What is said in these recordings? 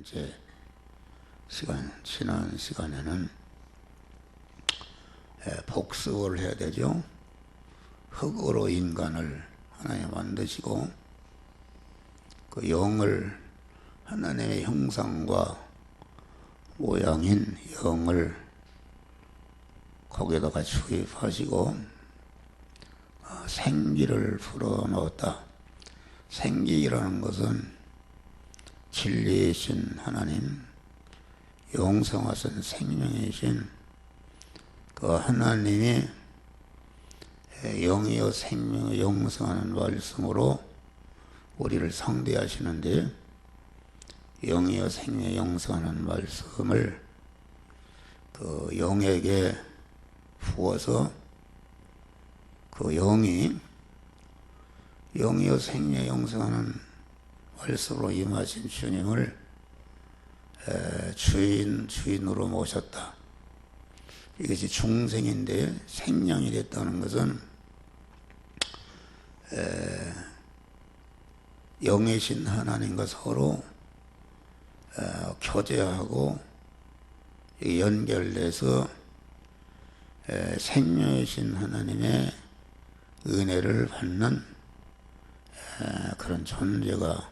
번째 시간, 지난 시간에는 복습을 해야 되죠. 흙으로 인간을 하나님 만드시고 그 영을 하나님의 형상과 모양인 영을 거기에다가 주입하시고 생기를 불어넣었다. 생기라는 것은 진리이신 하나님, 영성하신 생명이신 그 하나님이 영이여 생명의 영성하는 말씀으로 우리를 상대하시는데, 영이여 생명의 영성하는 말씀을 그 영에게 부어서 그 영이 영이여 생명의 영성하는 말씀으로 임하신 주님을 주인으로 모셨다. 이것이 중생인데 생명이 됐다는 것은 영이신 하나님과 서로 교제하고 연결돼서 생명이신 하나님의 은혜를 받는 그런 존재가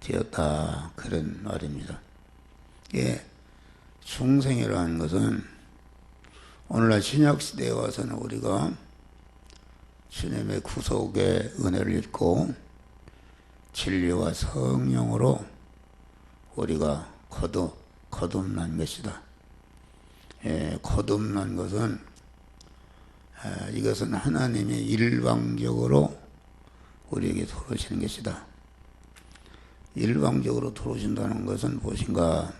되었다, 그런 말입니다. 예, 중생이라는 것은 오늘날 신약시대에 와서는 우리가 주님의 구속의 은혜를 입고 진리와 성령으로 우리가 거듭난 것이다. 예, 거듭난 것은 이것은 하나님이 일방적으로 우리에게 들어오시는 것이다. 일방적으로 들어오신다는 것은 무엇인가?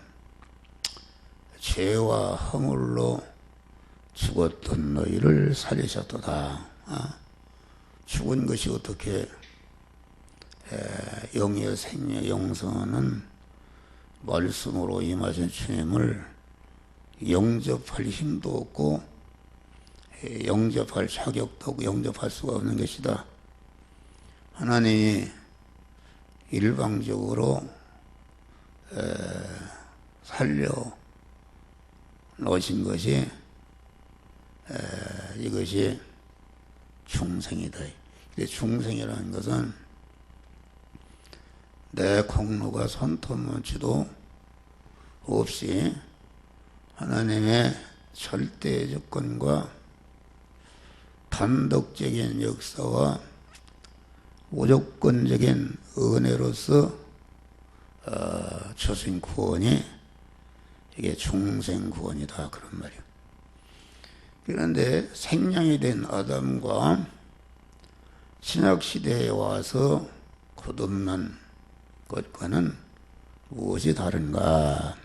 죄와 허물로 죽었던 너희를 살리셨도다. 죽은 것이 어떻게 영이여 생명의 영성하는 말씀으로 임하신 주님을 영접할 힘도 없고 영접할 자격도 없고 영접할 수가 없는 것이다. 하나님이 일방적으로 살려 놓으신 것이 이것이 중생이다. 중생이라는 것은 내 공로가 손톱만치도 없이 하나님의 절대 조건과 단독적인 역사와 무조건적인 은혜로서 주신 구원이 이게 중생 구원이다, 그런 말이에요. 그런데 생명이 된 아담과 신약시대에 와서 거듭난 것과는 무엇이 다른가?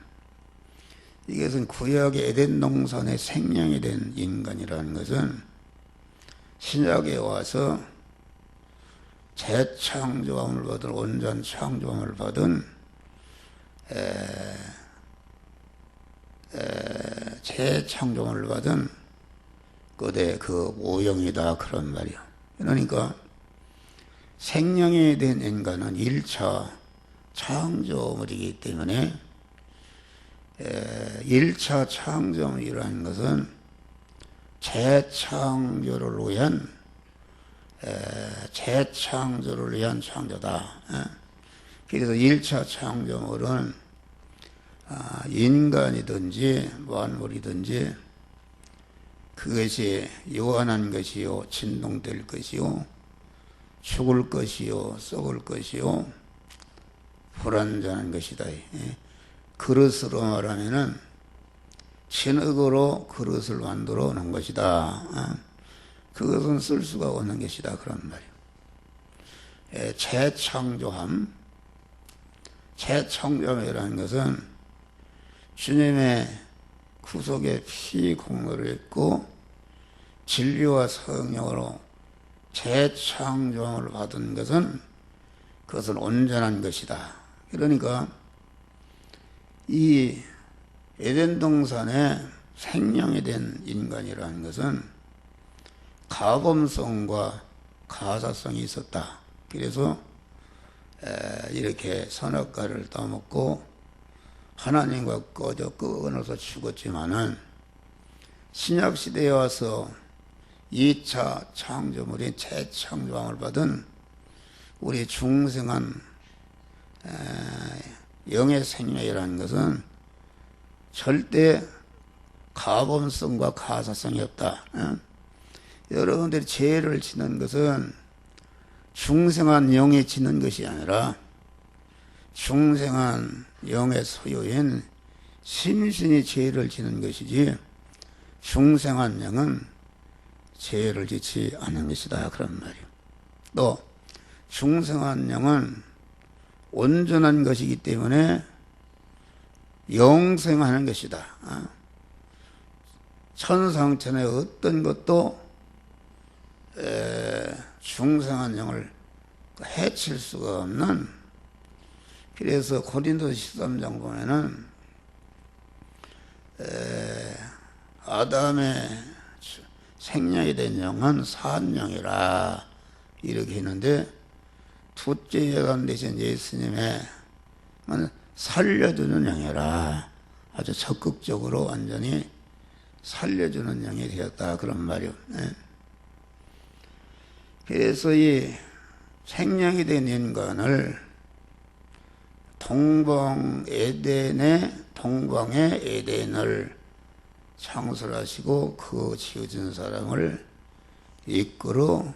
이것은 구약의 에덴 동산에 생명이 된 인간이라는 것은 신약에 와서 재창조함을 받은, 온전 창조함을 받은 재창조함을 받은 그대 그 모형이다, 그런 말이야. 그러니까 생명이 된 인간은 1차 창조물이기 때문에 1차 창조물이라는 것은 재창조를 위한 창조다. 그래서 1차 창조물은 인간이든지 만물이든지 그것이 요한한 것이요, 진동될 것이요, 죽을 것이요, 썩을 것이요, 불완전한 것이다. 그릇으로 말하면은 진흙으로 그릇을 만들어 놓은 것이다. 그것은 쓸 수가 없는 것이다, 그런 말이에요. 재창조함이라는 것은 주님의 구속의 피 공로를 했고 진리와 성령으로 재창조함을 받은 것은 그것은 온전한 것이다. 그러니까 이 에덴 동산에 생명이 된 인간이라는 것은 가범성과 가사성이 있었다. 그래서 이렇게 선악과를 따먹고 하나님과 끊어서 죽었지만은 신약시대에 와서 2차 창조물인 재창조함을 받은 우리 중생한 영의 생명이라는 것은 절대 가범성과 가사성이 없다. 여러분들이 죄를 짓는 것은 중생한 영이 짓는 것이 아니라 중생한 영의 소유인 심신이 죄를 짓는 것이지 중생한 영은 죄를 짓지 않는 것이다. 그런 말이에요. 또 중생한 영은 온전한 것이기 때문에 영생하는 것이다. 천상천의 어떤 것도 중생한 영을 해칠 수가 없는, 그래서 고린도 13장 보면은 아담의 생명이 된 영은 산영이라 이렇게 했는데, 둘째 예감 되신 예수님의 살려주는 영이라 아주 적극적으로 완전히 살려주는 영이 되었다. 그런 말이요. 그래서 이 생명이 된 인간을 동방의 에덴을 창설하시고 그 지어진 사람을 이끌어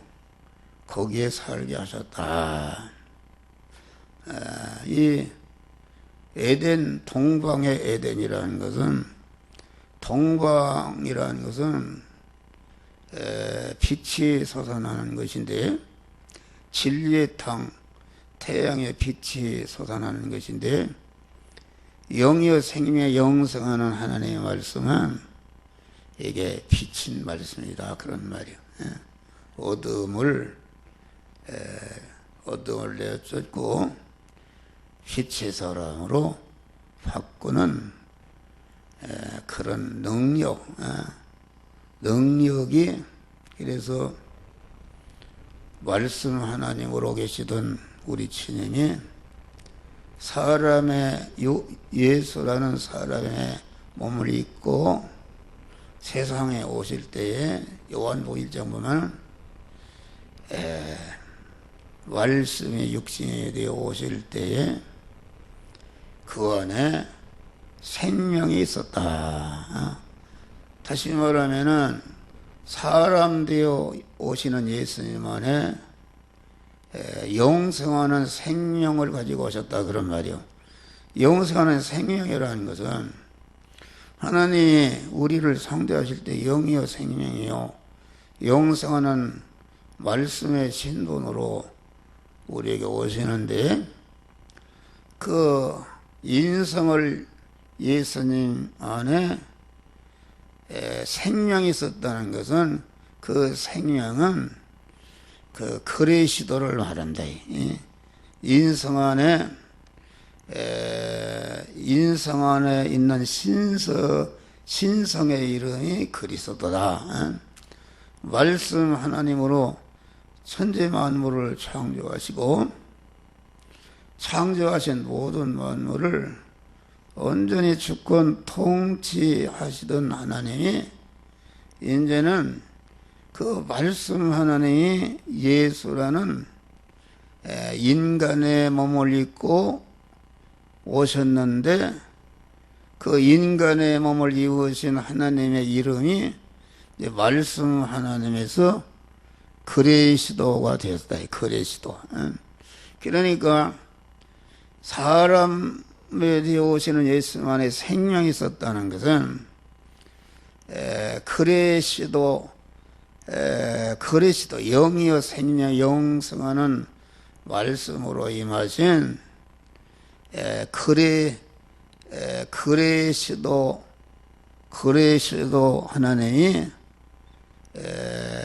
거기에 살게 하셨다. 이 에덴, 동방의 에덴이라는 것은, 동방이라는 것은 빛이 솟아나는 것인데, 진리의 땅, 태양의 빛이 솟아나는 것인데, 영이여 생명에 영생하는 하나님의 말씀은 이게 빛인 말씀이다. 그런 말이에요. 어둠을 내쫓고 빛의 사람으로 바꾸는 그런 능력이, 그래서 말씀 하나님으로 계시던 우리 주님이 예수라는 사람의 몸을 입고 세상에 오실 때에 요한복음 1장 보면 말씀이 육신이 되어 오실 때에 그 안에 생명이 있었다. 다시 말하면은 사람 되어 오시는 예수님 안에 영생하는 생명을 가지고 오셨다. 그런 말이요. 영생하는 생명이라는 것은 하나님이 우리를 상대하실 때 영이요 생명이요 영생하는 말씀의 신분으로 우리에게 오시는데, 그 인성을 예수님 안에 생명이 있었다는 것은, 그 생명은 그 그리스도를 말한다. 인성 안에 있는 신성의 이름이 그리스도다. 말씀 하나님으로 천지 만물을 창조하시고 창조하신 모든 만물을 온전히 주권 통치하시던 하나님이 이제는 그 말씀 하나님이 예수라는 인간의 몸을 입고 오셨는데, 그 인간의 몸을 입으신 하나님의 이름이 말씀 하나님에서 그리스도가 되었다. 그리스도. 그러니까 사람에 되어 오시는 예수 안에 생명이 있었다는 것은 그리스도 영이여 생명 영성하는 말씀으로 임하신 그리스도 하나님이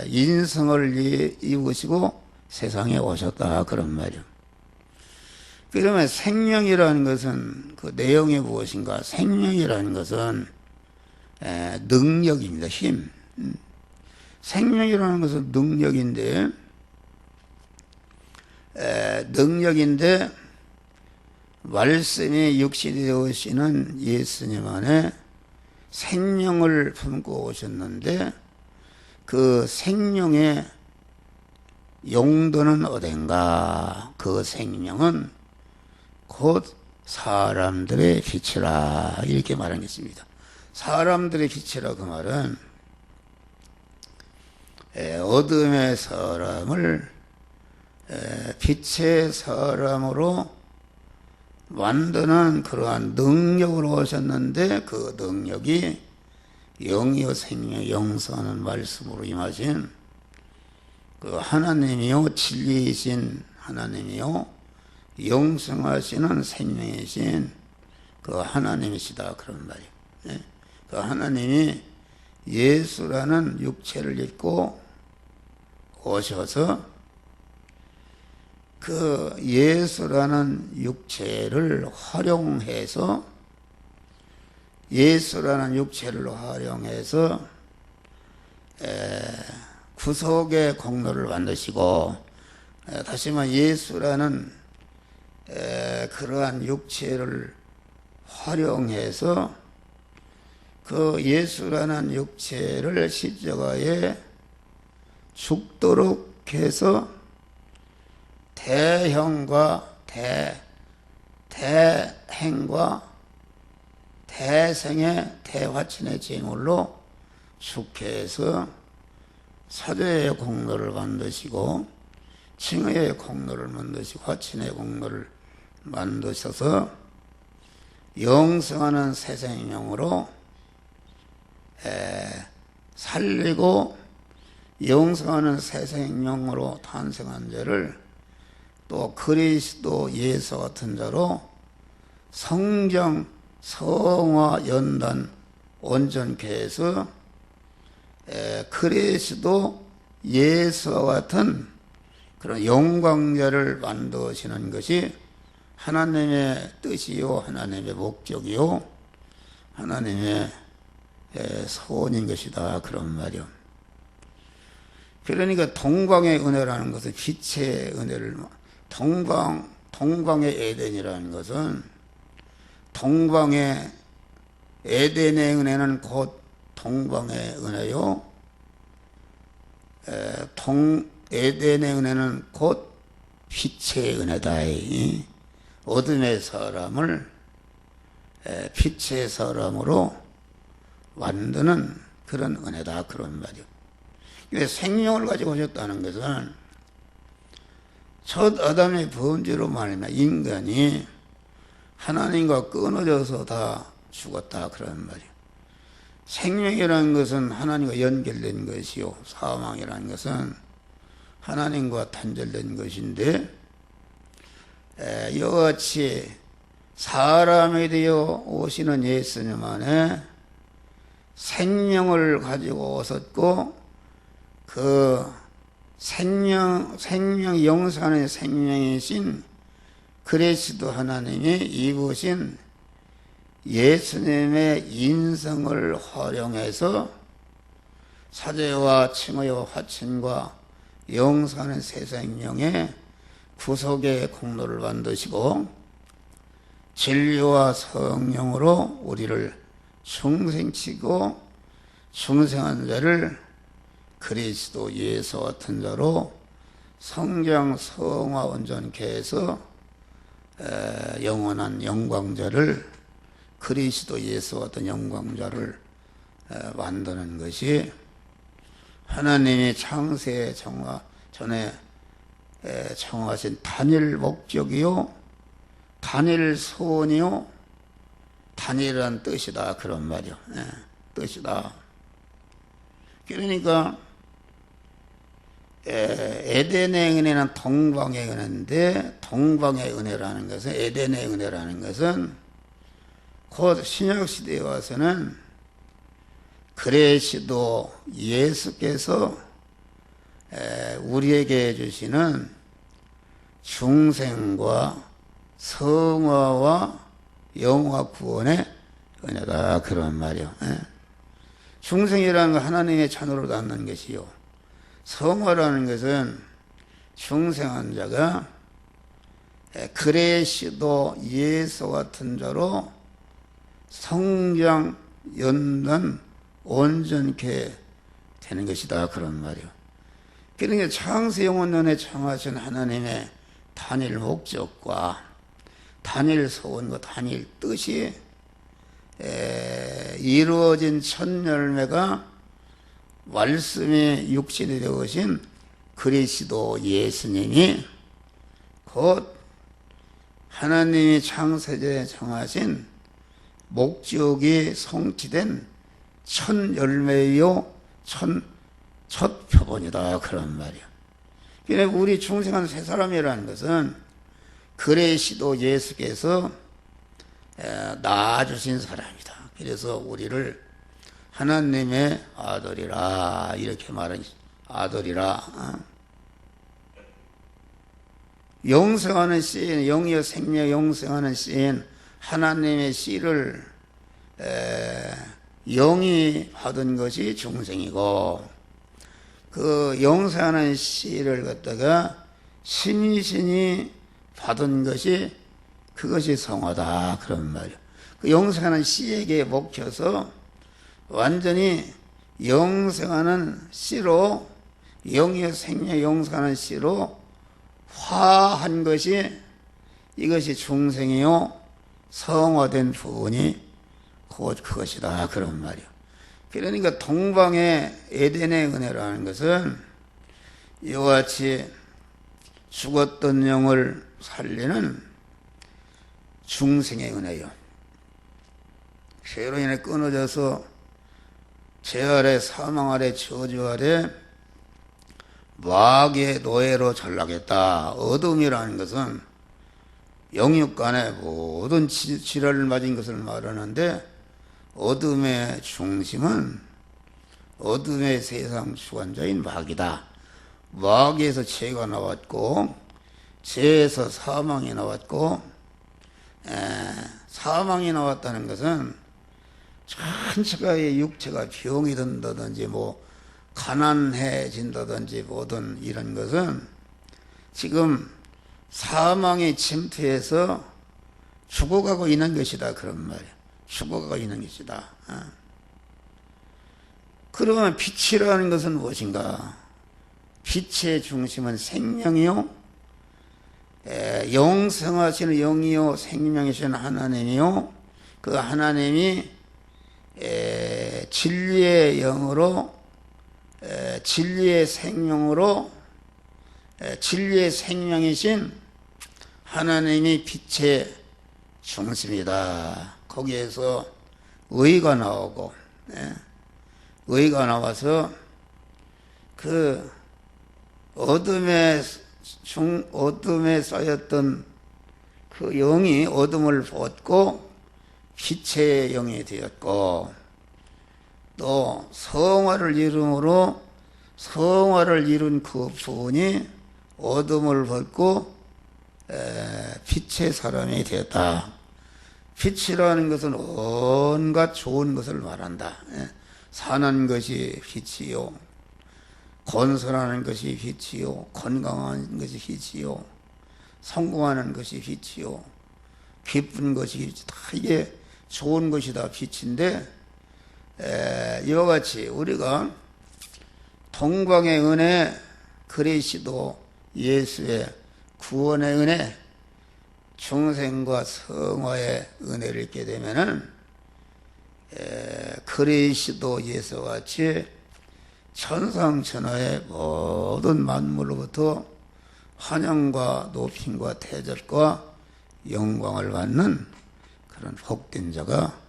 인성을 입으시고 세상에 오셨다. 그런 말이요. 그러면 생명이라는 것은 그 내용이 무엇인가? 생명이라는 것은 능력입니다. 힘. 생명이라는 것은 능력인데 말씀이 육신이 되으시는 예수님 안에 생명을 품고 오셨는데 그 생명의 용도는 어딘가? 그 생명은 곧 사람들의 빛이라 이렇게 말하겠습니다. 사람들의 빛이라 그 말은 어둠의 사람을 빛의 사람으로 만드는 그러한 능력으로 오셨는데 그 능력이 영이요 생명 영성하는 말씀으로 임하신 그 하나님이요 진리이신 하나님이요 영성하시는 생명이신 그 하나님이시다 그런 말이에요. 그 하나님이 예수라는 육체를 입고 오셔서 그 예수라는 육체를 활용해서 구속의 공로를 만드시고 다시 말해 예수라는 그러한 육체를 활용해서 그 예수라는 육체를 십자가에 죽도록 해서 대형과 대행과 대생의 대화친의 제물로 죽게 해서 사죄의 공로를 만드시고 칭의의 공로를 만드시고 화친의 공로를 만드셔서 영성하는 새 생명으로 살리고 영성하는 새 생명으로 탄생한 자를 또 그리스도 예수 같은 자로 성정, 성화, 연단 온전케 해서 그리스도 예수와 같은 그런 영광자를 만드시는 것이 하나님의 뜻이요 하나님의 목적이요 하나님의 소원인 것이다 그런 말이요. 그러니까 동광의 은혜라는 것은 빛의 은혜를 동광의 에덴이라는 것은 동광의 에덴의 은혜는 곧 동광의 은혜요. 에덴의 은혜는 곧 빛의 은혜다. 어둠의 사람을 빛의 사람으로 만드는 그런 은혜다 그런 말이요. 생명을 가지고 오셨다는 것은 첫 아담의 범죄로 말미암아 인간이 하나님과 끊어져서 다 죽었다 그런 말이에요. 생명이라는 것은 하나님과 연결된 것이요 사망이라는 것은 하나님과 단절된 것인데 이와 같이 사람이 되어 오시는 예수님 안에 생명을 가지고 오셨고 그 생명 영생하는 생명이신 그리스도 하나님이 입으신 예수님의 인성을 활용해서 사죄와 칭의와 화친과 영생하는 새 생명의 구속의 공로를 만드시고 진리와 성령으로 우리를 중생치고 중생한 자를 그리스도 예수 같은 자로 성장 성화 온전케 해서 영원한 영광자를 그리스도 예수 같은 영광자를 만드는 것이 하나님이 창세 전에 정하신 단일 목적이요 단일 소원이요 단일한 뜻이다 그런 말이요. 뜻이다. 그러니까 에덴의 은혜는 동방의 은혜인데 동방의 은혜라는 것은 에덴의 은혜라는 것은 곧 신약시대에 와서는 그리스도 예수께서 우리에게 해주시는 중생과 성화와 영화 구원의 은혜다 그런 말이요. 중생이라는 건 하나님의 자녀로 낳는 것이요 성화라는 것은 중생한 자가 그레시도 예수 같은 자로 성장 연단 온전케 되는 것이다 그런 말이요. 그러니까 창세영원론에 정하신 하나님의 단일 목적과 단일 소원과 단일 뜻이 이루어진 첫 열매가 말씀이 육신이 되어신 그리스도 예수님이 곧 하나님이 창세전에 정하신 목적이 성취된 첫 열매요 첫 표본이다 그런 말이야. 그러니까 우리 중생한 세 사람이라는 것은 그리스도 예수께서 낳아주신 사람이다. 그래서 우리를 하나님의 아들이라 이렇게 말하는 아들이라. 영생하는 씨인 영이여 생명 영생하는 씨인 하나님의 씨를 영이 받은 것이 중생이고 그 영생하는 씨를 갖다가 신이 받은 것이 그것이 성화다 그런 말이에요. 그 영생하는 씨에게 먹혀서 완전히 영생하는 씨로 영의 생명 영생하는 씨로 화한 것이 이것이 중생이요 성화된 부분이 곧 그것이다 그런 말이에요. 그러니까 동방의 에덴의 은혜라는 것은 이와 같이 죽었던 영을 살리는 중생의 은혜요. 죄로 인해 끊어져서 죄 아래 사망 아래 저주 아래 마귀의 노예로 전락했다. 어둠이라는 것은 영육간의 모든 질환을 맞은 것을 말하는데 어둠의 중심은 어둠의 세상 주관자인 마귀다. 마귀에서 죄가 나왔고 죄에서 사망이 나왔고 사망이 나왔다는 것은 전체가 이 육체가 병이 든다든지 뭐 가난해진다든지 뭐든 이런 것은 지금 사망이 침투해서 죽어가고 있는 것이다 그런 말이야. 죽어가고 있는 것이다. 그러면 빛이라는 것은 무엇인가? 빛의 중심은 생명이요 영생하시는 영이요 생명이신 하나님이요 그 하나님이 진리의 영으로 진리의 생명으로 진리의 생명이신 하나님이 빛의 중심이다. 거기에서 의가 나오고 의가 나와서 그 어둠에 쌓였던 그 영이 어둠을 벗고 빛의 영이 되었고 또 성화를 이름으로 성화를 이룬 그 부분이 어둠을 벗고 빛의 사람이 되었다. 빛이라는 것은 온갖 좋은 것을 말한다. 사는 것이 빛이요 건설하는 것이 빛이요 건강한 것이 빛이요 성공하는 것이 빛이요 기쁜 것이 다 이게 좋은 것이다 빛인데 이와 같이 우리가 동방의 은혜 그리스도 예수의 구원의 은혜 중생과 성화의 은혜를 잊게 되면은 그리스도 예수와 같이 천상천하의 모든 만물로부터 환영과 높임과 대접과 영광을 받는 그런 복된 자가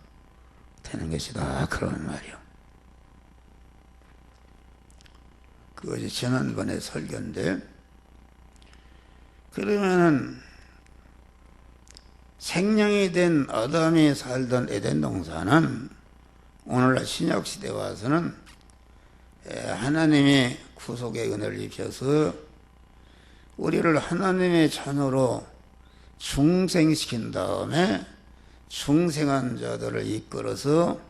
되는 것이다 그런 말이요. 그것이 지난번에 설교인데 그러면은 생명이 된 아담이 살던 에덴 동산은 오늘날 신약시대에 와서는 하나님이 구속의 은혜를 입혀서 우리를 하나님의 자녀로 중생시킨 다음에 중생한 자들을 이끌어서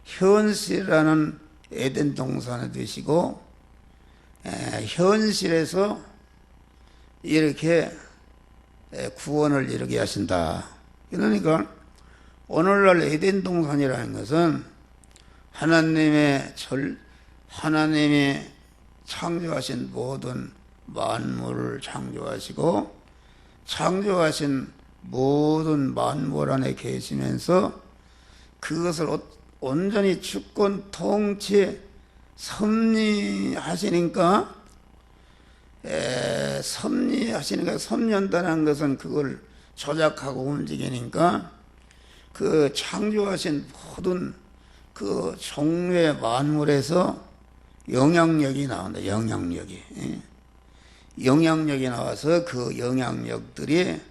현실이라는 에덴 동산에 두시고 현실에서 이렇게 구원을 이루게 하신다. 그러니까 오늘날 에덴 동산이라는 것은 하나님이 창조하신 모든 만물을 창조하시고 창조하신 모든 만물 안에 계시면서 그것을 온전히 주권 통치 섭리하시니까 섭리한다는 것은 그걸 조작하고 움직이니까 그 창조하신 모든 그 종류의 만물에서 영향력이 나온다. 영향력이 나와서 그 영향력들이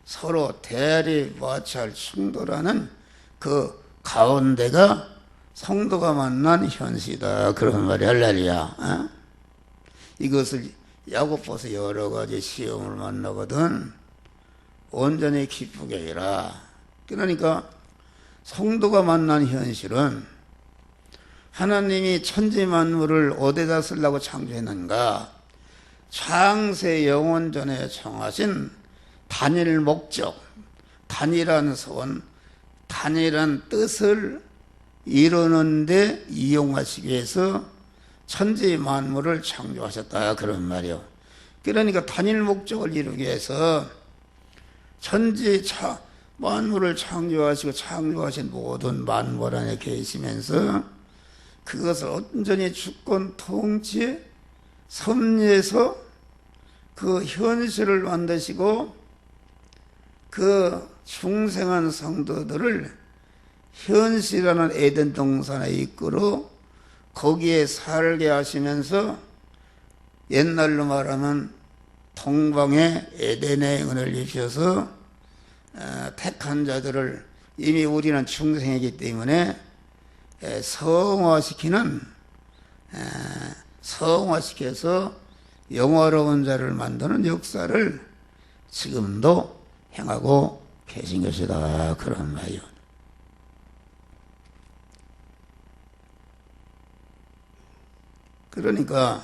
서로 대립마찰 충돌하는 그 가운데가 성도가 만난 현실이다. 그런 말이 할렐루야. 이것을 야고보서 여러 가지 시험을 만나거든 온전히 기쁘게 해라. 그러니까 성도가 만난 현실은 하나님이 천지 만물을 어디다 쓰려고 창조했는가? 창세 영원전에 정하신 단일 목적, 단일한 소원, 단일한 뜻을 이루는데 이용하시기 위해서 천지 만물을 창조하셨다. 그런 말이요. 그러니까 단일 목적을 이루기 위해서 천지 만물을 창조하시고 창조하신 모든 만물 안에 계시면서 그것을 온전히 주권 통치 섭리해서 그 현실을 만드시고 그 중생한 성도들을 현실이라는 에덴 동산에 이끌어 거기에 살게 하시면서 옛날로 말하면 동방의 에덴의 은혜를 입혀서 택한 자들을 이미 우리는 중생이기 때문에 성화시켜서 영화로운 자를 만드는 역사를 지금도 행하고 계신 것이다. 그런 말이요. 그러니까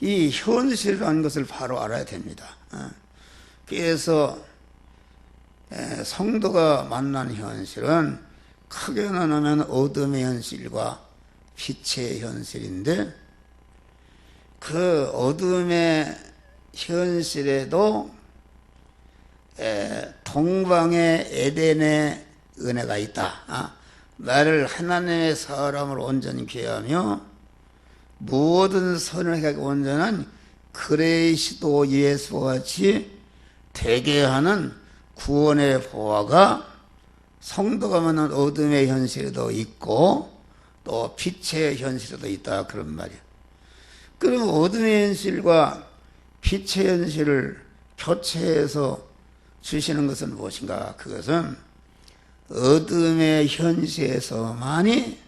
이 현실이라는 것을 바로 알아야 됩니다. 그래서 성도가 만난 현실은 크게 나누면 어둠의 현실과 빛의 현실인데 그 어둠의 현실에도 동방의 에덴의 은혜가 있다. 나를 하나님의 사람을 온전히 귀하며 모든 선을 행하고 온전한 그리스도 예수와 같이 되게 하는 구원의 보화가 성도가 만난 어둠의 현실에도 있고 또 빛의 현실에도 있다. 그런 말이야. 그럼 어둠의 현실과 빛의 현실을 교체해서 주시는 것은 무엇인가? 그것은 어둠의 현실에서만이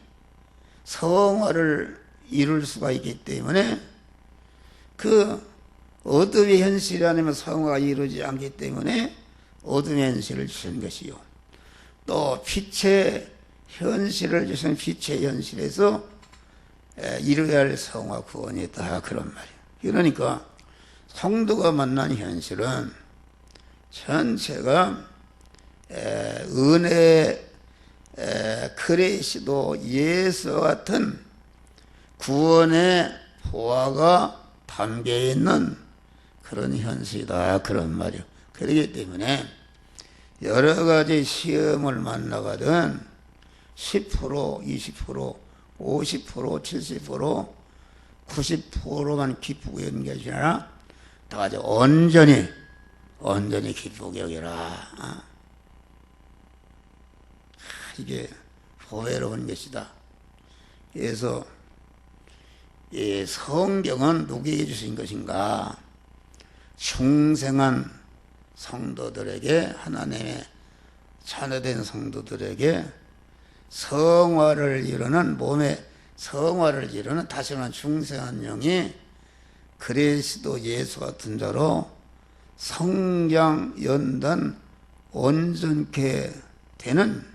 성화를 이룰 수가 있기 때문에 그 어둠의 현실이 아니면 성화가 이루어지지 않기 때문에 어둠의 현실을 주신 것이요. 또 빛의 현실을 주신 빛의 현실에서 이루어야 할 성화 구원이 있다. 그런 말이에요. 그러니까 성도가 만난 현실은 전체가 은혜 그리스도 예수 같은 구원의 보화가 담겨있는 그런 현실이다. 그런 말이요. 그렇기 때문에 여러 가지 시험을 만나거든 10%, 20%, 50%, 70%, 90%만 기쁘고 여기는 것이 아니라 다 같이 온전히 기쁘게 여기라. 이게 보배로운 것이다. 그래서 이 성경은 누구에게 주신 것인가? 중생한 성도들에게, 하나님의 자녀된 성도들에게 성화를 이루는, 몸의 성화를 이루는 다시 말하면 중생한 영이 그리스도 예수 같은 자로 성장 연단 온전케 되는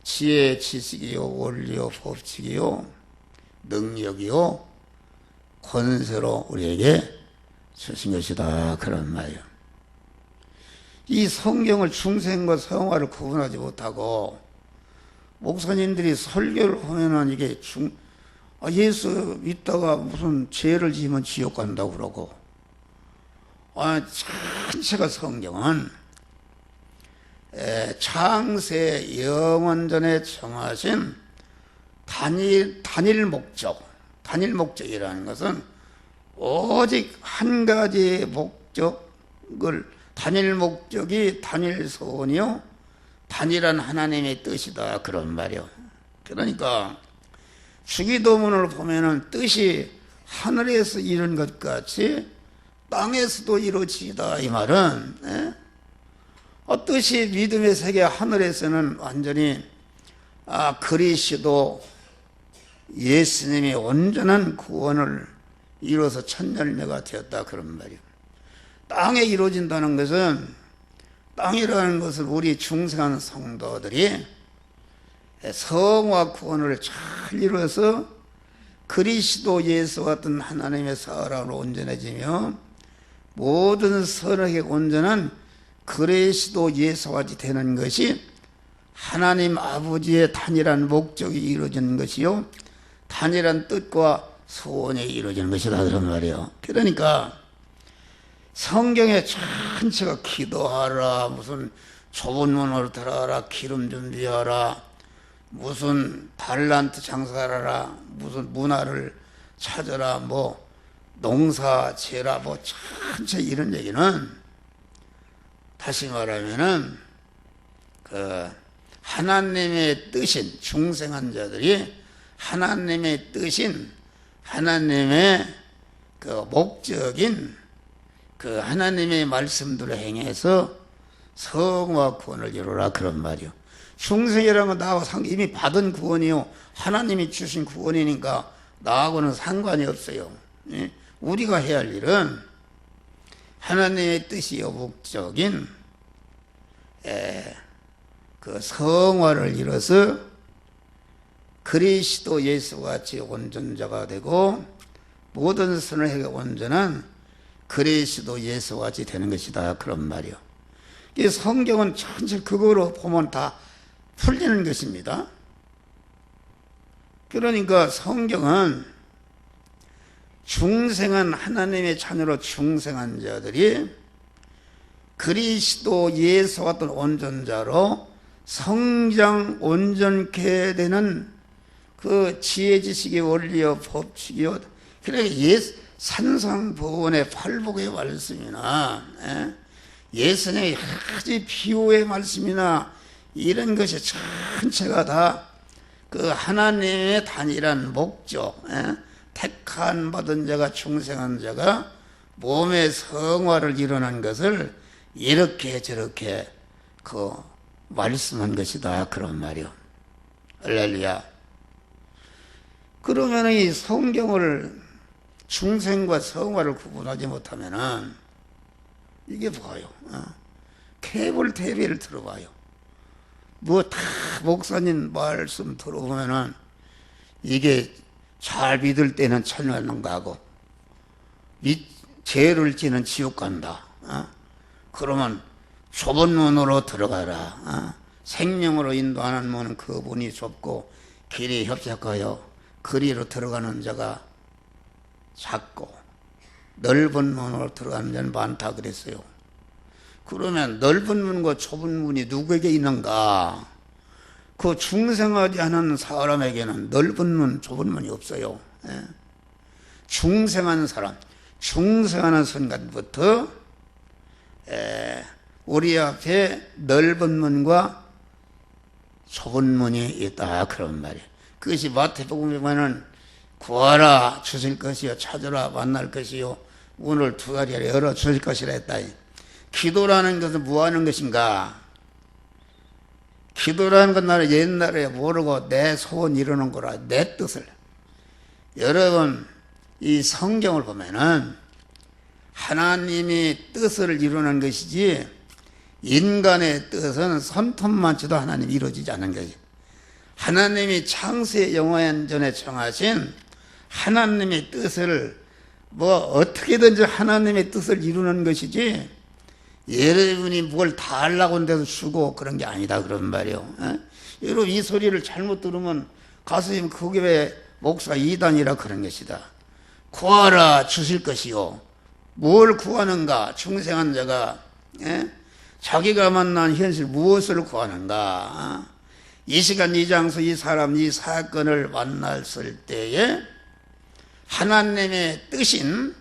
지혜, 지식이요, 원리요, 법칙이요, 능력이요, 권세로 우리에게 주신 것이다. 그런 말이에요. 이 성경을 중생과 성화를 구분하지 못하고 목사님들이 설교를 하면은 이게 예수 믿다가 무슨 죄를 지으면 지옥 간다고 그러고, 전체가 성경은 창세 영원전에 정하신 단일 목적이라는 것은 오직 한 가지 목적을, 단일 목적이 단일 소원이요 단일한 하나님의 뜻이다, 그런 말이요. 그러니까 주기도문을 보면은 뜻이 하늘에서 이룬 것 같이 땅에서도 이루어지다, 이 말은 뜻이 믿음의 세계 하늘에서는 완전히 그리스도 예수님이 온전한 구원을 이루어서 첫 열매가 되었다, 그런 말이요. 땅에 이루어진다는 것은, 땅이라는 것은 우리 중생한 성도들이 성화 구원을 잘 이루어서 그리스도 예수 같은 하나님의 사랑으로 온전해지며 모든 선악에 온전한 그리스도 예수같이 되는 것이 하나님 아버지의 단일한 목적이 이루어지는 것이요 단일한 뜻과 소원이 이루어지는 것이다, 그런 말이에요. 그러니까 성경의 전체가 기도하라, 무슨 좁은 문으로 들어가라, 기름 준비하라, 무슨 달란트 장사하라, 무슨 문화를 찾아라, 뭐 농사 지어라, 뭐 전체 이런 얘기는 다시 말하면은 하나님의 뜻인, 중생한 자들이 하나님의 뜻인, 하나님의 목적인 하나님의 말씀들을 행해서 성화 구원을 이루라, 그런 말이요. 중생이라는 건 나하고 이미 받은 구원이요 하나님이 주신 구원이니까 나하고는 상관이 없어요. 우리가 해야 할 일은 하나님의 뜻이요 목적인 성화를 이뤄서 그리스도 예수같이 온전자가 되고 모든 선을 행해 온전한 그리스도 예수같이 되는 것이다, 그런 말이요. 이 성경은 전체 그거로 보면 다 풀리는 것입니다. 그러니까 성경은 중생한 하나님의 자녀로 중생한 자들이 그리스도 예수 같은 온전자로 성장 온전케 되는 그 지혜 지식의 원리요 법칙이요, 그러니까 산상보원의 팔복의 말씀이나 예수님의 아주 비유의 말씀이나 이런 것이 전체가 다 그 하나님의 단일한 목적, 택한 받은 자가 중생한 자가 몸의 성화를 이루는 것을 이렇게 저렇게 말씀한 것이다, 그런 말이요. 할렐루야. 그러면 이 성경을 중생과 성화를 구분하지 못하면은 이게 뭐예요? 케이블 TV를 들어봐요. 뭐 다 목사님 말씀 들어보면은 이게 잘 믿을 때는 천년 가고 죄를 지는 지옥 간다. 그러면 좁은 문으로 들어가라. 생명으로 인도하는 문은 그 문이 좁고 길이 협착하여 그리로 들어가는 자가 작고 넓은 문으로 들어가는 자는 많다 그랬어요. 그러면 넓은 문과 좁은 문이 누구에게 있는가? 그 중생하지 않은 사람에게는 넓은 문, 좁은 문이 없어요. 중생한 사람, 중생하는 순간부터 우리 앞에 넓은 문과 좁은 문이 있다, 그런 말이에요. 그것이 마태복음에 보면은 구하라 주실 것이요, 찾으라 만날 것이요, 문을 두드리라 열어 주실 것이라 했다. 기도라는 것은 뭐 하는 것인가? 기도라는 건 나는 옛날에 모르고 내 소원 이루는 거라, 내 뜻을. 여러분, 이 성경을 보면은 하나님이 뜻을 이루는 것이지 인간의 뜻은 손톱만치도 하나님이 이루어지지 않는 것이. 하나님이 창세 영원전에 정하신 하나님의 뜻을 뭐 어떻게든지 하나님의 뜻을 이루는 것이지 여러분이 뭘 다 하려고 한 데서 주고 그런 게 아니다 그런 말이요. 여러분 이 소리를 잘못 들으면 가수님 그게 왜 목사가 이단이라 그런 것이다. 구하라 주실 것이요. 뭘 구하는가? 중생한 자가 자기가 만난 현실 무엇을 구하는가? 이 시간 이 장소 이 사람 이 사건을 만났을 때에 하나님의 뜻인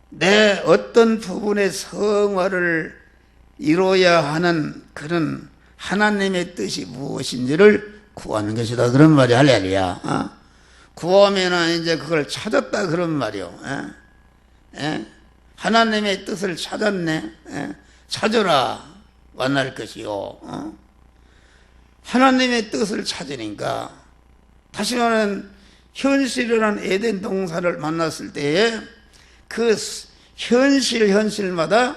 내 어떤 부분의 성화를 이루어야 하는 그런 하나님의 뜻이 무엇인지를 구하는 것이다 그런 말이 할렐루야. 구하면은 이제 그걸 찾았다 그런 말이요. 하나님의 뜻을 찾았네. 찾으라 만날 것이요. 하나님의 뜻을 찾으니까 다시 말하면 현실이라는 에덴 동산을 만났을 때에 그 현실마다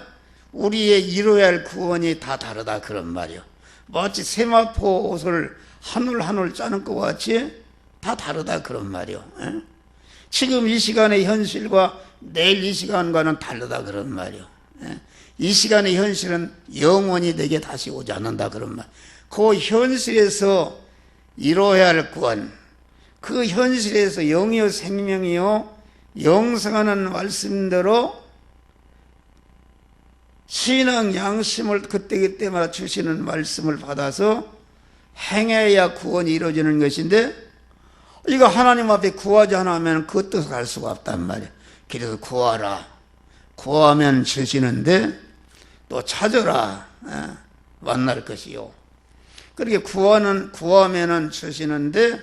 우리의 이루어야 할 구원이 다 다르다 그런 말이요. 마치 세마포 옷을 한올 짜는 것 같이 다 다르다 그런 말이요. 지금 이 시간의 현실과 내일 이 시간과는 다르다 그런 말이요. 이 시간의 현실은 영원히 내게 다시 오지 않는다 그런 말. 그 현실에서 이루어야 할 구원, 그 현실에서 영이요 생명이요 영생하는 말씀대로 신앙 양심을 그때그때마다 주시는 말씀을 받아서 행해야 구원이 이루어지는 것인데, 이거 하나님 앞에 구하지 않으면 그 뜻을 알 수가 없단 말이에요. 그래서 구하라. 구하면 주시는데 또 찾으라. 만날 것이요. 그렇게 구하면은 주시는데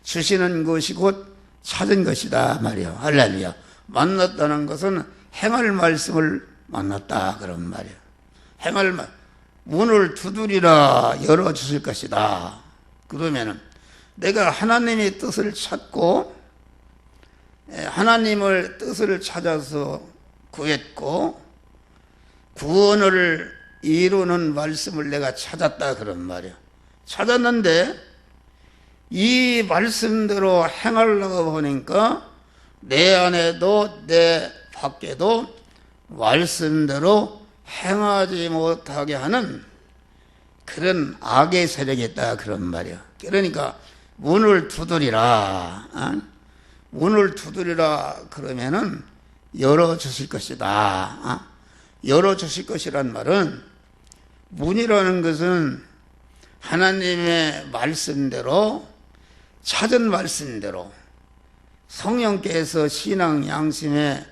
주시는 것이 곧 찾은 것이다 말이에요. 할렐루야. 만났다는 것은 행할 말씀을 만났다 그런 말이에요. 행할 말 문을 두드리라 열어주실 것이다. 그러면은 내가 하나님의 뜻을 찾고 하나님을 뜻을 찾아서 구했고 구원을 이루는 말씀을 내가 찾았다 그런 말이에요. 찾았는데 이 말씀대로 행하려고 보니까 내 안에도 내 밖에도 말씀대로 행하지 못하게 하는 그런 악의 세력이 있다 그런 말이에요. 그러니까 문을 두드리라. 문을 두드리라 그러면은 열어주실 것이다. 열어주실 것이란 말은 문이라는 것은 하나님의 말씀대로 찾은 말씀대로 성령께서 신앙 양심에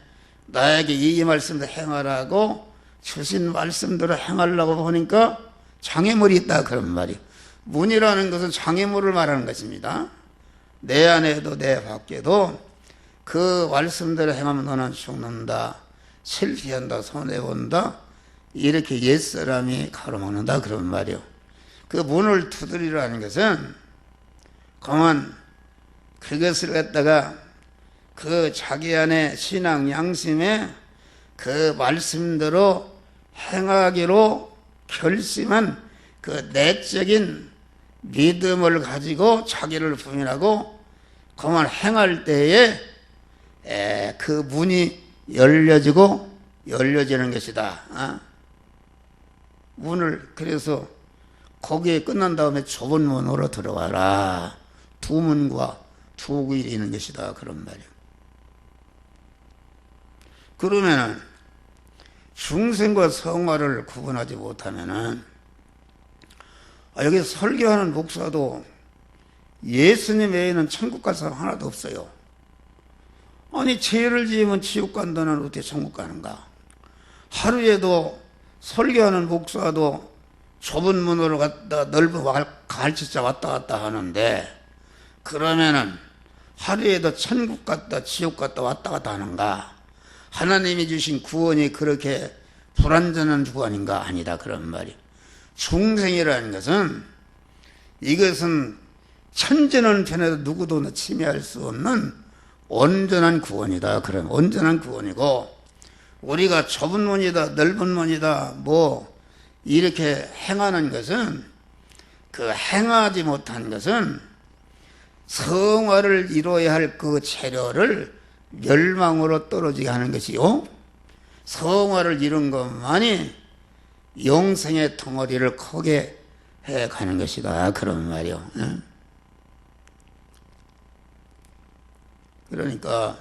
나에게 이 말씀을 행하라고 주신 말씀대로 행하려고 하니까 장애물이 있다 그런 말이에요. 문이라는 것은 장애물을 말하는 것입니다. 내 안에도 내 밖에도 그 말씀대로 행하면 너는 죽는다, 실패한다, 손해본다, 이렇게 옛사람이 가로막는다 그런 말이에요. 그 문을 두드리라는 것은 그만 그것을 갖다가 그 자기 안에 신앙 양심에 그 말씀대로 행하기로 결심한 그 내적인 믿음을 가지고 자기를 부인하고 그만 행할 때에 그 문이 열려지는 것이다. 문을 그래서 거기에 끝난 다음에 좁은 문으로 들어가라. 두 문과 두 길이 있는 것이다 그런 말이에요. 그러면은 중생과 성화를 구분하지 못하면은 여기 설교하는 목사도 예수님 외에는 천국 갈 사람 하나도 없어요. 아니 죄를 지으면 지옥 간다는 어떻게 천국 가는가? 하루에도 설교하는 목사도 좁은 문으로 갔다 넓은 가르치자 왔다 갔다 하는데 그러면은 하루에도 천국 갔다 지옥 갔다 왔다 갔다 하는가? 하나님이 주신 구원이 그렇게 불완전한 구원인가? 아니다 그런 말이에요. 중생이라는 것은 이것은 천전한 편에도 누구도 침해할 수 없는 온전한 구원이다. 그런 온전한 구원이고 우리가 좁은 문이다 넓은 문이다 뭐 이렇게 행하는 것은 그 행하지 못한 것은 성화를 이루어야 할 그 재료를 멸망으로 떨어지게 하는 것이요. 성화를 이룬 것만이 영생의 덩어리를 크게 해가는 것이다. 그런 말이요. 그러니까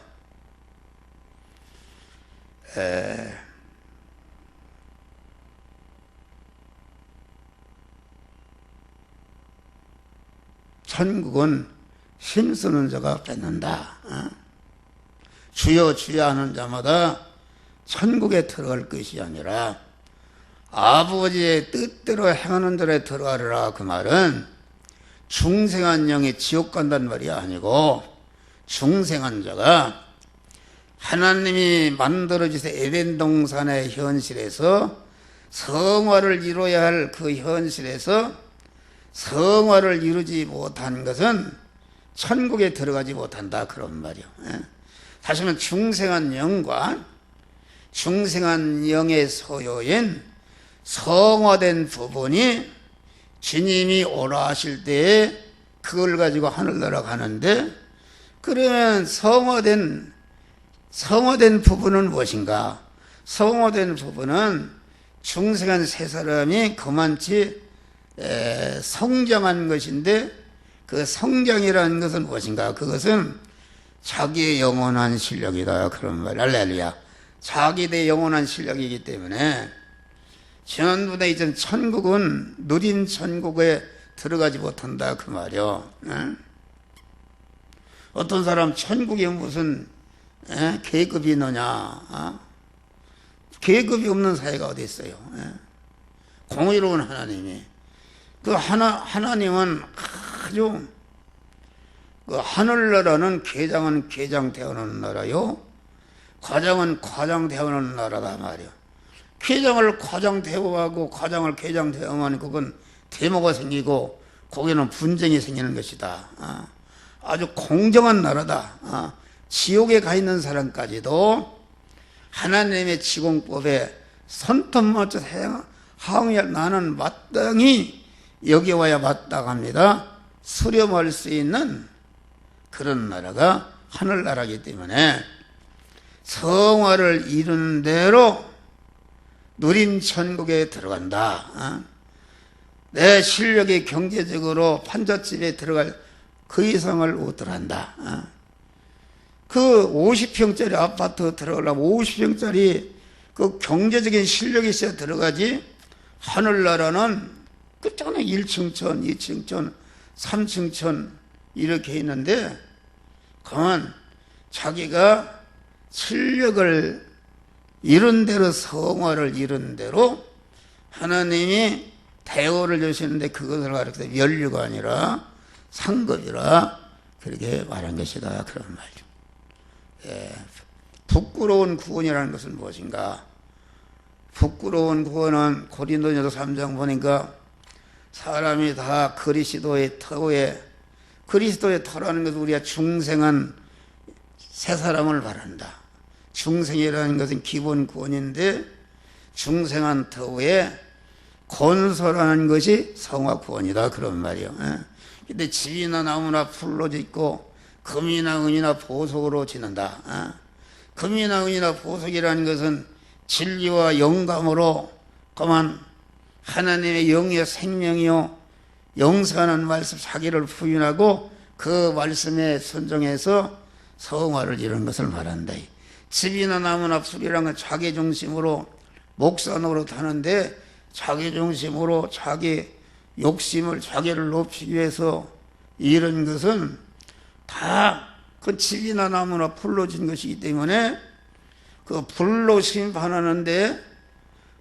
천국은 힘쓰는 자가 뺏는다. 주여 주여 하는 자마다 천국에 들어갈 것이 아니라 아버지의 뜻대로 행하는 자에 들어가리라. 그 말은 중생한 영이 지옥 간다는 말이 아니고, 중생한 자가 하나님이 만들어주신 에덴 동산의 현실에서 성화를 이루어야 할 그 현실에서 성화를 이루지 못한 것은 천국에 들어가지 못한다. 그런 말이요. 다시 말하면 중생한 영과 중생한 영의 소유인 성화된 부분이 주님이 오라 하실 때에 그걸 가지고 하늘나라 가는데, 그러면 성화된 부분은 무엇인가? 성화된 부분은 중생한 세 사람이 그만치 성장한 것인데, 그 성장이라는 것은 무엇인가? 그것은 자기의 영원한 실력이다. 그런 말. 할렐루야. 자기의 영원한 실력이기 때문에 지난번에 이전 천국은 누린 천국에 들어가지 못한다. 그 말이요. 어떤 사람 천국에 무슨 계급이 있느냐? 계급이 없는 사회가 어디 있어요? 공의로운 하나님이, 그 하나님은 아주 그 하늘나라는 괴장은 괴장 되어오는 나라요, 과장은 과장 되어오는 나라다 말이요. 괴장을 과장 되어가고 과장을 괴장 되어오면 그건 대모가 생기고 거기는 분쟁이 생기는 것이다. 아주 공정한 나라다. 지옥에 가 있는 사람까지도 하나님의 지공법에 손톱 맞춰 하응해 나는 마땅히 여기 와야 마땅합니다. 수렴할 수 있는 그런 나라가 하늘나라이기 때문에 성화를 이룬 대로 누린 천국에 들어간다. 내 실력이 경제적으로 판잣집에 들어갈 그 이상을 못 들어간다. 그 50평짜리 아파트 들어가려면 50평짜리 그 경제적인 실력이 있어야 들어가지. 하늘나라는 끝장에 1층천, 2층천, 3층천 이렇게 있는데, 그만 자기가 실력을 이룬 대로, 성화를 이룬 대로 하나님이 대우를 주시는데, 그것을 가르쳐서 연류가 아니라 상급이라 그렇게 말한 것이다. 그런 말이죠. 부끄러운 구원이라는 것은 무엇인가? 부끄러운 구원은 고린도전서 3장 보니까 사람이 다 그리스도의 터에, 그리스도의 터라는 것은 우리가 중생한 새 사람을 말한다. 중생이라는 것은 기본 구원인데, 중생한 터에 건설하는 것이 성화 구원이다. 그런 말이요. 근데 집이나 나무나 풀로 짓고 금이나 은이나 보석으로 짓는다. 금이나 은이나 보석이라는 것은 진리와 영감으로 그만 하나님의 영의 생명이요 영생하는 말씀 자기를 부인하고 그 말씀에 순종해서 성화를 이루는 것을 말한다. 집이나 나무나 풀이라는 건 자기 중심으로 목산으로 타는데, 자기 중심으로 자기 욕심을 자기를 높이기 위해서 이런 것은 다 그 집이나 나무나 풀로 진 것이기 때문에 그 불로 심판하는데,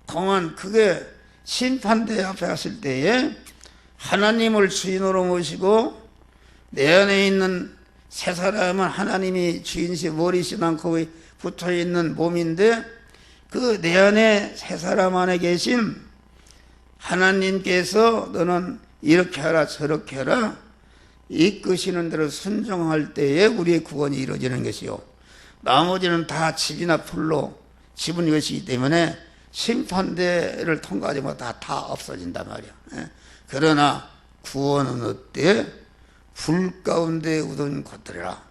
그만 그게 심판대 앞에 갔을 때에 하나님을 주인으로 모시고 내 안에 있는 새 사람은 하나님이 주인시 머리신 않고 붙어있는 몸인데, 그 내 안에 새 사람 안에 계신 하나님께서 너는 이렇게 하라 저렇게 하라 이끄시는 대로 순종할 때에 우리의 구원이 이루어지는 것이요, 나머지는 다 집이나 풀로 집은 것이기 때문에 심판대를 통과하지 못하면 다 없어진단 말이야. 그러나 구원은 어때? 불 가운데 우던 것들이라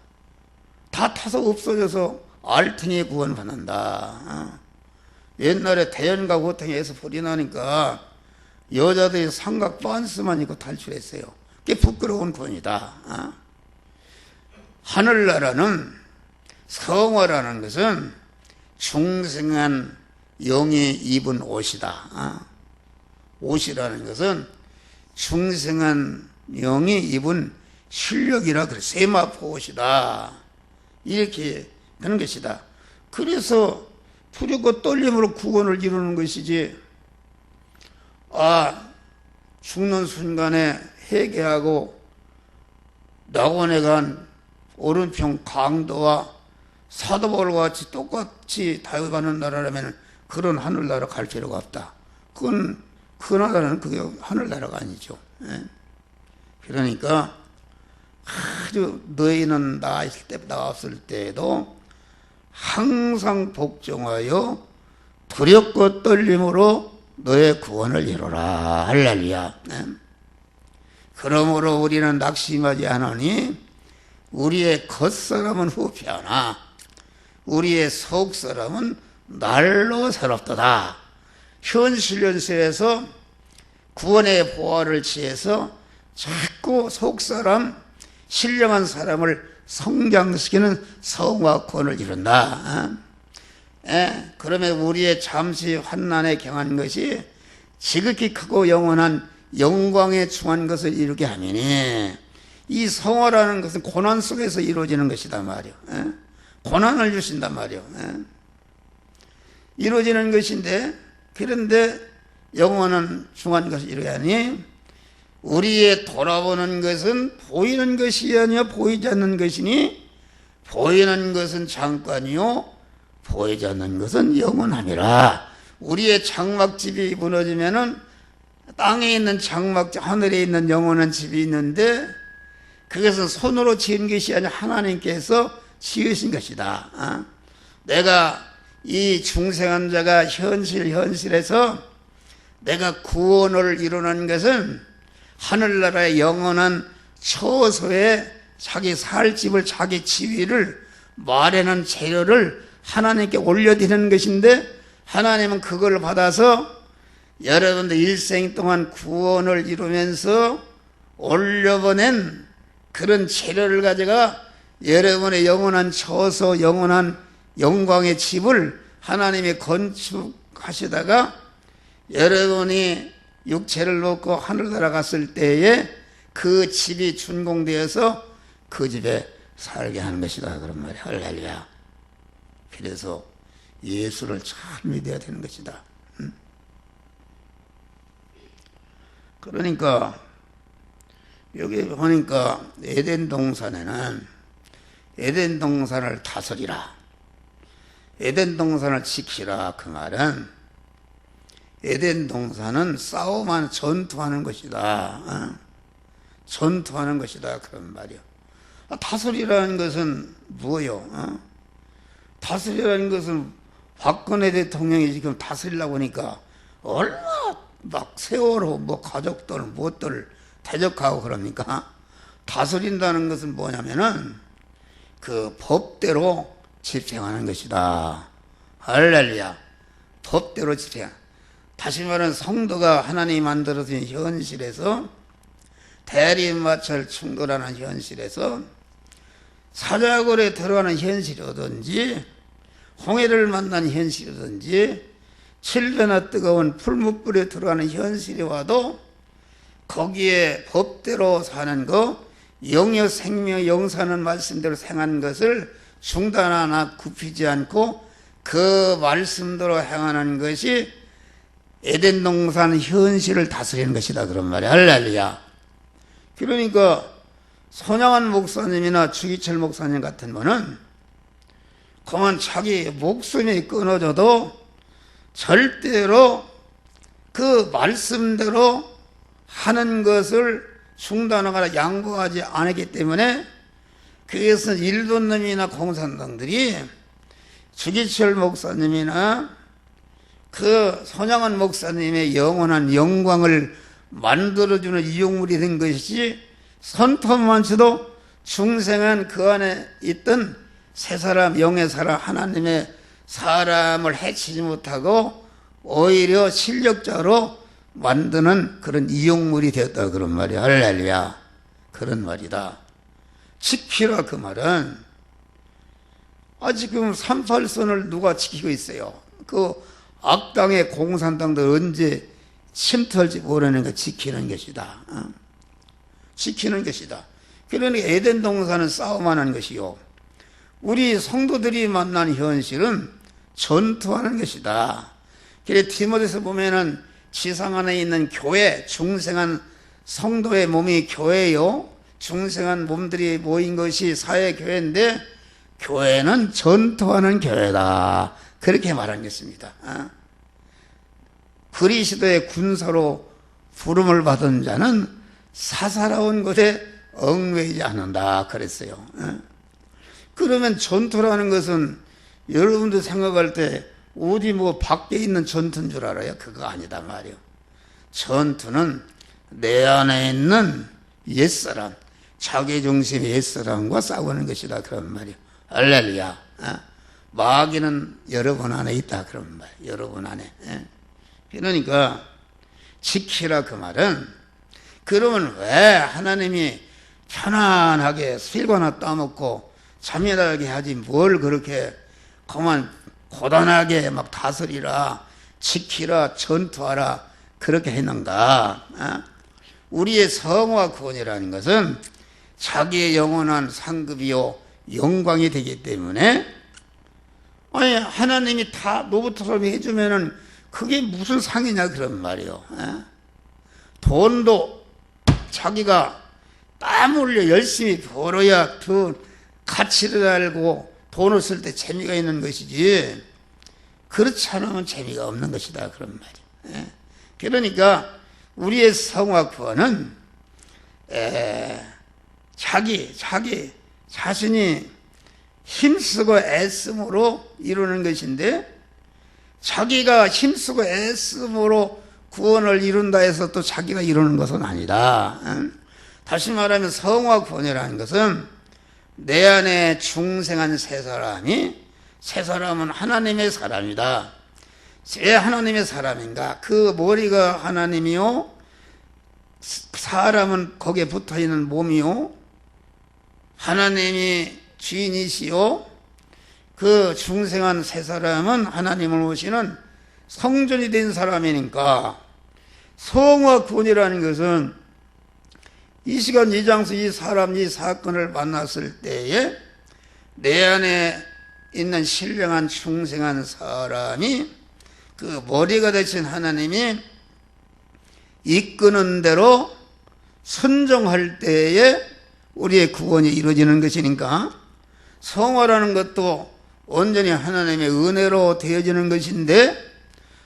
다 타서 없어져서 알탱이 구원받는다. 옛날에 대연과 고통에서 불이 나니까 여자들이 삼각 반스만 입고 탈출했어요. 꽤 부끄러운 권이다. 하늘나라는, 성화라는 것은 중생한 영이 입은 옷이다. 옷이라는 것은 중생한 영이 입은 실력이라 그래. 세마포 옷이다. 이렇게 하는 것이다. 그래서 두렵고 떨림으로 구원을 이루는 것이지, 죽는 순간에 회개하고 낙원에 간 오른편 강도와 사도바울과 같이 똑같이 다가가는 나라라면 그런 하늘나라 갈 필요가 없다. 그 나라는 그게 하늘나라가 아니죠. 그러니까 아주 너희는 나 있을 때, 나 없을 때에도 항상 복종하여 두렵고 떨림으로 너의 구원을 이루라. 할렐루야. 그러므로 우리는 낙심하지 않으니 우리의 겉사람은 후패하나 우리의 속사람은 날로 새롭도다. 현실 연세에서 구원의 보화를 취해서 자꾸 속사람, 신령한 사람을 성장시키는 성화 구원을 이룬다. 그러면 우리의 잠시 환난에 경한 것이 지극히 크고 영원한 영광에 충한 것을 이루게 하면이, 이 성화라는 것은 고난 속에서 이루어지는 것이단 말이요. 고난을 주신단 말이요. 이루어지는 것인데, 그런데 영원한 충한 것을 이루게 하니 우리의 돌아보는 것은 보이는 것이 아니요 보이지 않는 것이니, 보이는 것은 잠깐이요 보이지 않는 것은 영원함이라. 우리의 장막집이 무너지면은 땅에 있는 장막집, 하늘에 있는 영원한 집이 있는데 그것은 손으로 지은 것이 아니라 하나님께서 지으신 것이다. 내가 이 중생한 자가 현실에서 내가 구원을 이루는 것은 하늘나라의 영원한 처소에 자기 살 집을, 자기 지위를 마련한 재료를 하나님께 올려드리는 것인데, 하나님은 그걸 받아서 여러분들 일생 동안 구원을 이루면서 올려보낸 그런 재료를 가져가 여러분의 영원한 처소, 영원한 영광의 집을 하나님이 건축하시다가 여러분이 육체를 놓고 하늘나라 갔을 때에 그 집이 준공되어서 그 집에 살게 하는 것이다. 그런 말이야. 할렐루야. 그래서 예수를 잘 믿어야 되는 것이다. 그러니까 여기 보니까 에덴 동산에는 에덴 동산을 다스리라, 에덴 동산을 지키라. 그 말은 에덴 동산은 싸움하는, 전투하는 것이다. 전투하는 것이다. 그런 말이요. 다스리라는 것은 뭐요? 다스리라는 것은 박근혜 대통령이 지금 다스리려고 하니까 얼마나 막 세월호 뭐 가족들 무엇들 대적하고 그럽니까? 다스린다는 것은 뭐냐면은 그 법대로 집행하는 것이다. 할렐루야. 법대로 집행. 다시 말하면 성도가 하나님이 만들어진 현실에서, 대립마찰 충돌하는 현실에서, 사자굴에 들어가는 현실이든지 홍해를 만난 현실이든지 7배나 뜨거운 풀무불에 들어가는 현실이 와도 거기에 법대로 사는 거, 영여 생명 영사는 말씀대로 행하는 것을 중단하나 굽히지 않고 그 말씀대로 행하는 것이 에덴 동산 현실을 다스리는 것이다. 그런 말이야. 할렐루야. 그러니까 손양한 목사님이나 주기철 목사님 같은 분은 그만 자기 목숨이 끊어져도 절대로 그 말씀대로 하는 것을 중단하거나 양보하지 않았기 때문에, 그것은 일본놈이나 공산당들이 주기철 목사님이나 그 손양한 목사님의 영원한 영광을 만들어주는 이용물이 된 것이지, 선포만치도 중생은 그 안에 있던 새 사람, 영의 사람, 하나님의 사람을 해치지 못하고 오히려 실력자로 만드는 그런 이용물이 되었다 그런 말이야. 할렐루야. 그런 말이다. 지키라 그 말은 지금 38선을 누가 지키고 있어요? 그 악당의 공산당도 언제 침투할지 모르는 거 지키는 것이다. 지키는 것이다. 그러니까 에덴 동산은 싸움하는 것이요. 우리 성도들이 만난 현실은 전투하는 것이다. 그래 디모데서 보면은 지상 안에 있는 교회, 중생한 성도의 몸이 교회요. 중생한 몸들이 모인 것이 사회교회인데 교회는 전투하는 교회다. 그렇게 말한 것입니다. 그리스도의 군사로 부름을 받은 자는 사사로운 것에 얽매이지 않는다 그랬어요. 그러면 전투라는 것은 여러분도 생각할 때 어디 뭐 밖에 있는 전투인 줄 알아요? 그거 아니다 말이요. 전투는 내 안에 있는 옛사람, 자기중심의 옛사람과 싸우는 것이다 그런 말이요. 할렐루야. 마귀는 여러분 안에 있다 그런 말. 여러분 안에. 그러니까 지키라 그 말은 그러면 왜 하나님이 편안하게 술과 하나 따먹고 잠이나게 하지 뭘 그렇게 그만 고단하게 막 다스리라 지키라 전투하라 그렇게 했는가? 우리의 성화 구원이라는 것은 자기의 영원한 상급이요 영광이 되기 때문에 하나님이 다 노부처럼 해주면은 그게 무슨 상이냐 그런 말이요. 돈도 자기가 땀 흘려 열심히 벌어야 더 가치를 알고 돈을 쓸 때 재미가 있는 것이지 그렇지 않으면 재미가 없는 것이다 그런 말이에요. 그러니까 우리의 성화 구원은 자신이 힘쓰고 애씀으로 이루는 것인데 자기가 힘쓰고 애씀으로 구원을 이룬다 해서 또 자기가 이루는 것은 아니다. 다시 말하면 성화 구원이라는 것은 내 안에 중생한 새 사람은 하나님의 사람이다. 왜 하나님의 사람인가? 그 머리가 하나님이요 사람은 거기에 붙어있는 몸이요 하나님이 주인이시요 그 중생한 새 사람은 하나님을 모시는 성전이 된 사람이니까 성화 구원이라는 것은 이 시간 이 장소 이 사람 이 사건을 만났을 때에 내 안에 있는 신령한 중생한 사람이 그 머리가 되신 하나님이 이끄는 대로 순종할 때에 우리의 구원이 이루어지는 것이니까 성화라는 것도 온전히 하나님의 은혜로 되어지는 것인데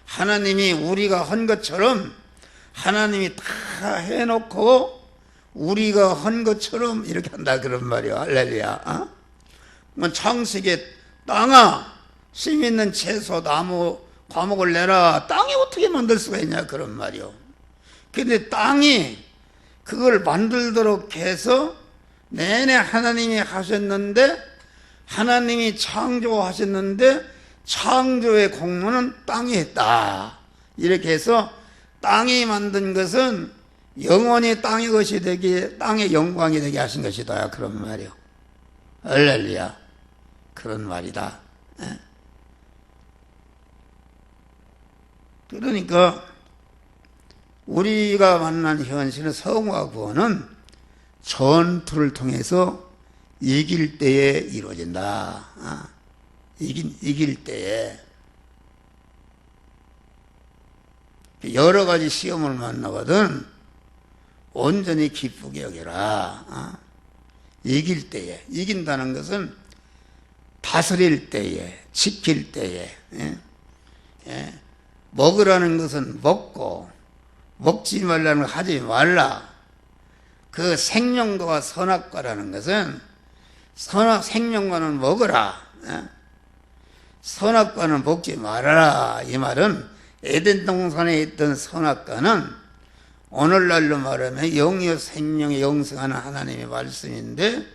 하나님이 우리가 한 것처럼 하나님이 다 해놓고 우리가 한 것처럼 이렇게 한다 그런 말이야. 할렐루야. 창세기에 땅아 씨 있는 채소 나무 과목을 내라. 땅이 어떻게 만들 수가 있냐 그런 말이요. 근데 땅이 그걸 만들도록 해서 내내 하나님이 하셨는데 하나님이 창조하셨는데 창조의 공로는 땅이 했다. 이렇게 해서 땅이 만든 것은 영원히 땅의 것이 되게 땅의 영광이 되게 하신 것이다 그런 말이요. 할렐루야. 그런 말이다. 그러니까 우리가 만난 현실은 성화 구원은 전투를 통해서 이길 때에 이루어진다. 이길 때에 여러 가지 시험을 만나거든 온전히 기쁘게 여겨라. 이길 때에 이긴다는 것은 다스릴 때에 지킬 때에 먹으라는 것은 먹고 먹지 말라는 걸 하지 말라. 그 생명과와 선악과라는 것은 생명과는 먹어라. 선악과는 먹지 말아라. 이 말은 에덴 동산에 있던 선악과는 오늘날로 말하면 영이요 생명의 영생하는 하나님의 말씀인데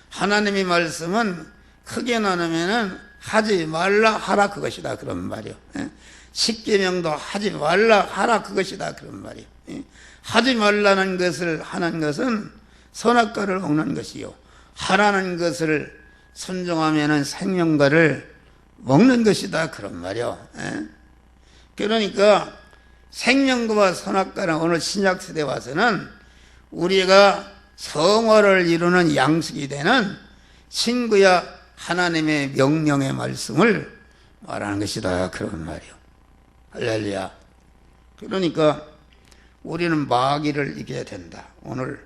하나님의 말씀은 크게 나누면은 하지 말라 하라 그것이다 그런 말이요. 십계명도 하지 말라 하라 그것이다 그런 말이요. 하지 말라는 것을 하는 것은 선악과를 먹는 것이요, 하라는 것을 순종하면은 생명과를 먹는 것이다 그런 말이요. 그러니까 생명과와 선악과는 오늘 신약시대에 와서는 우리가 성화를 이루는 양식이 되는 신구약 하나님의 명령의 말씀을 말하는 것이다 그런 말이요. 할렐루야. 그러니까 우리는 마귀를 이겨야 된다. 오늘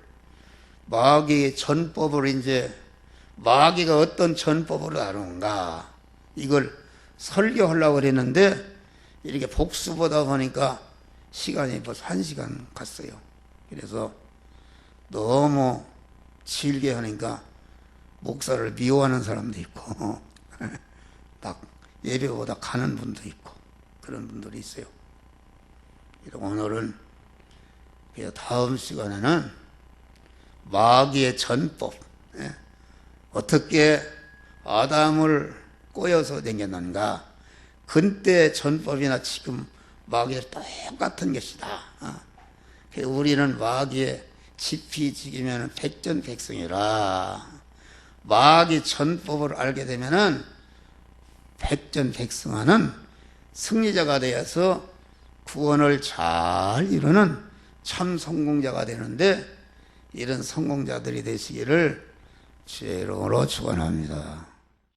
마귀의 전법을 이제 마귀가 어떤 전법으로 다루는가 이걸 설교하려고 그랬는데 이렇게 복수보다 보니까 시간이 벌써 1시간 갔어요. 그래서 너무 길게 하니까 목사를 미워하는 사람도 있고 딱 예배보다 가는 분도 있고 그런 분들이 있어요. 오늘은 다음 시간에는 마귀의 전법, 어떻게 아담을 꼬여서 댕겼는가, 그때 전법이나 지금 마귀의 똑같은 것이다. 우리는 마귀의 지피 지기면 백전백승이라, 마귀 전법을 알게 되면은 백전백승하는 승리자가 되어서 구원을 잘 이루는 참 성공자가 되는데, 이런 성공자들이 되시기를 주의 이름으로 축원합니다.